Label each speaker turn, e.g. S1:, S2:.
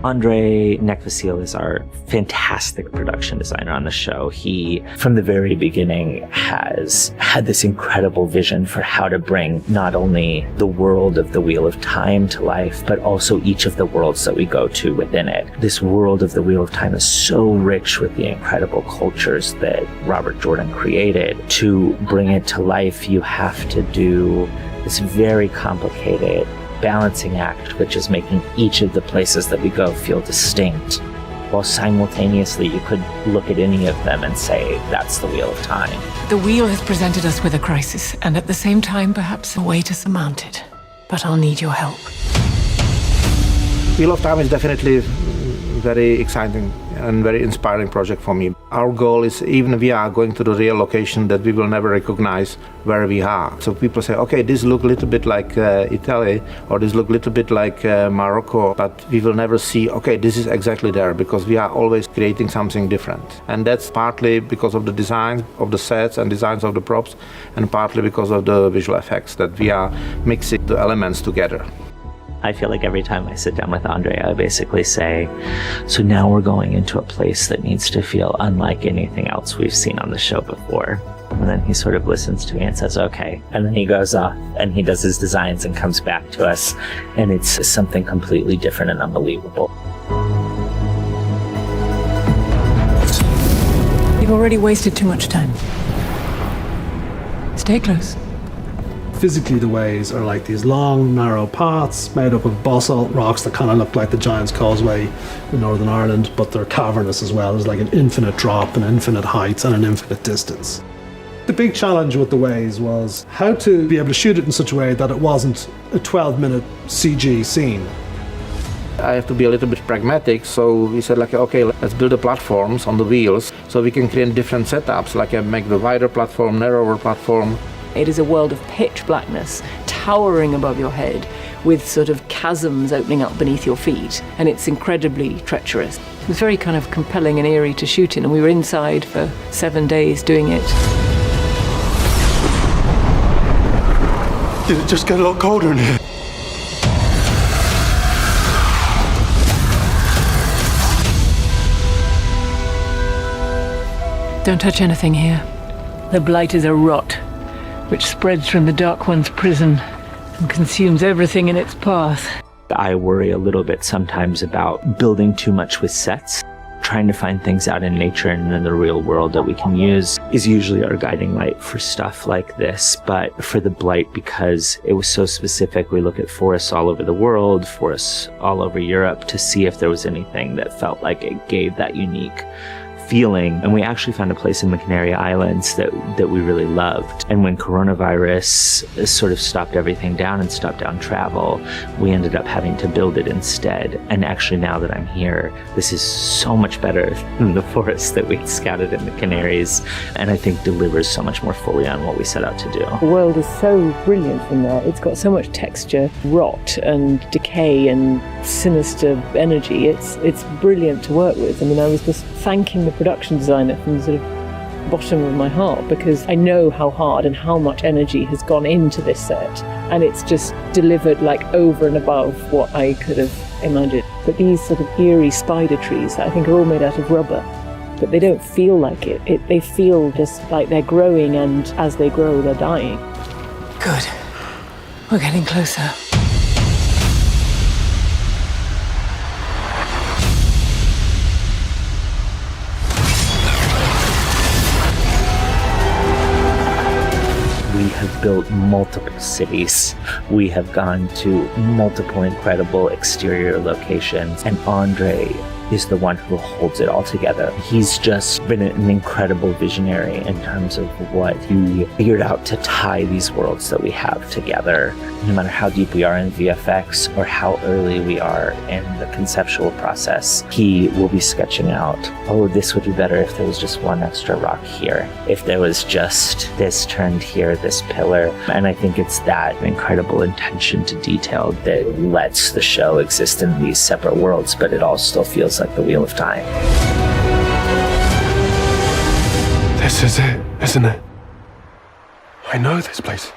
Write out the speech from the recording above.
S1: Andre Nekvasiel is our fantastic production designer on the show. He, from the very beginning, has had this incredible vision for how to bring not only the world of the Wheel of Time to life, but also each of the worlds that we go to within it. This world of the Wheel of Time is so rich with the incredible cultures that Robert Jordan created. To bring it to life, you have to do this very complicated balancing act, which is making each of the places that we go feel distinct, while simultaneously you could look at any of them and say, that's the Wheel of Time.
S2: The wheel has presented us with a crisis, and at the same time, perhaps a way to surmount it. But I'll need your help.
S3: Wheel of Time is definitely very exciting and very inspiring project for me. Our goal is, even if we are going to the real location, that we will never recognize where we are. So people say, okay, this look a little bit like Italy, or this look a little bit like Morocco, but we will never see, okay, this is exactly there, because we are always creating something different. And that's partly because of the design of the sets and designs of the props, and partly because of the visual effects, that we are mixing the elements together.
S1: I feel like every time I sit down with Andre, I basically say, so now we're going into a place that needs to feel unlike anything else we've seen on the show before. And then he sort of listens to me and says, okay. And then he goes off and he does his designs and comes back to us. And it's something completely different and unbelievable.
S2: You've already wasted too much time. Stay close.
S4: Physically, the ways are like these long, narrow paths made up of basalt rocks that kind of look like the Giant's Causeway in Northern Ireland, but they're cavernous as well. There's like an infinite drop, an infinite height, and an infinite distance. The big challenge with the ways was how to be able to shoot it in such a way that it wasn't a 12-minute CG scene.
S3: I have to be a little bit pragmatic, so we said, like, okay, let's build the platforms on the wheels so we can create different setups, like make the wider platform, narrower platform.
S5: It is a world of pitch blackness, towering above your head, with sort of chasms opening up beneath your feet, and it's incredibly treacherous. It was very kind of compelling and eerie to shoot in, and we were inside for 7 days doing it.
S6: Did it just get a lot colder in here?
S2: Don't touch anything here. The blight is a rot, which spreads from the Dark One's prison and consumes everything in its path.
S1: I worry a little bit sometimes about building too much with sets. Trying to find things out in nature and in the real world that we can use is usually our guiding light for stuff like this. But for the blight, because it was so specific, we look at forests all over the world, forests all over Europe, to see if there was anything that felt like it gave that unique feeling. And we actually found a place in the Canary Islands that we really loved. And when coronavirus sort of stopped everything down and stopped down travel, we ended up having to build it instead. And actually, now that I'm here, this is so much better than the forest that we scouted in the Canaries, and I think delivers so much more fully on what we set out to do.
S5: The world is so brilliant in there. It's got so much texture, rot and decay and sinister energy. It's brilliant to work with. I mean, I was just thanking the production designer from the sort of bottom of my heart, because I know how hard and how much energy has gone into this set, and it's just delivered like over and above what I could have imagined. But these sort of eerie spider trees that I think are all made out of rubber, but they don't feel like it. They feel just like they're growing, and as they grow, they're dying.
S2: Good. We're getting closer.
S1: We have built multiple cities. We have gone to multiple incredible exterior locations, and Andre is the one who holds it all together. He's just been an incredible visionary in terms of what he figured out to tie these worlds that we have together. No matter how deep we are in VFX or how early we are in the conceptual process, he will be sketching out, oh, this would be better if there was just one extra rock here, if there was just this turned here, this pillar. And I think it's that incredible attention to detail that lets the show exist in these separate worlds, but it all still feels like the Wheel of Time.
S6: This is it, isn't it? I know this place.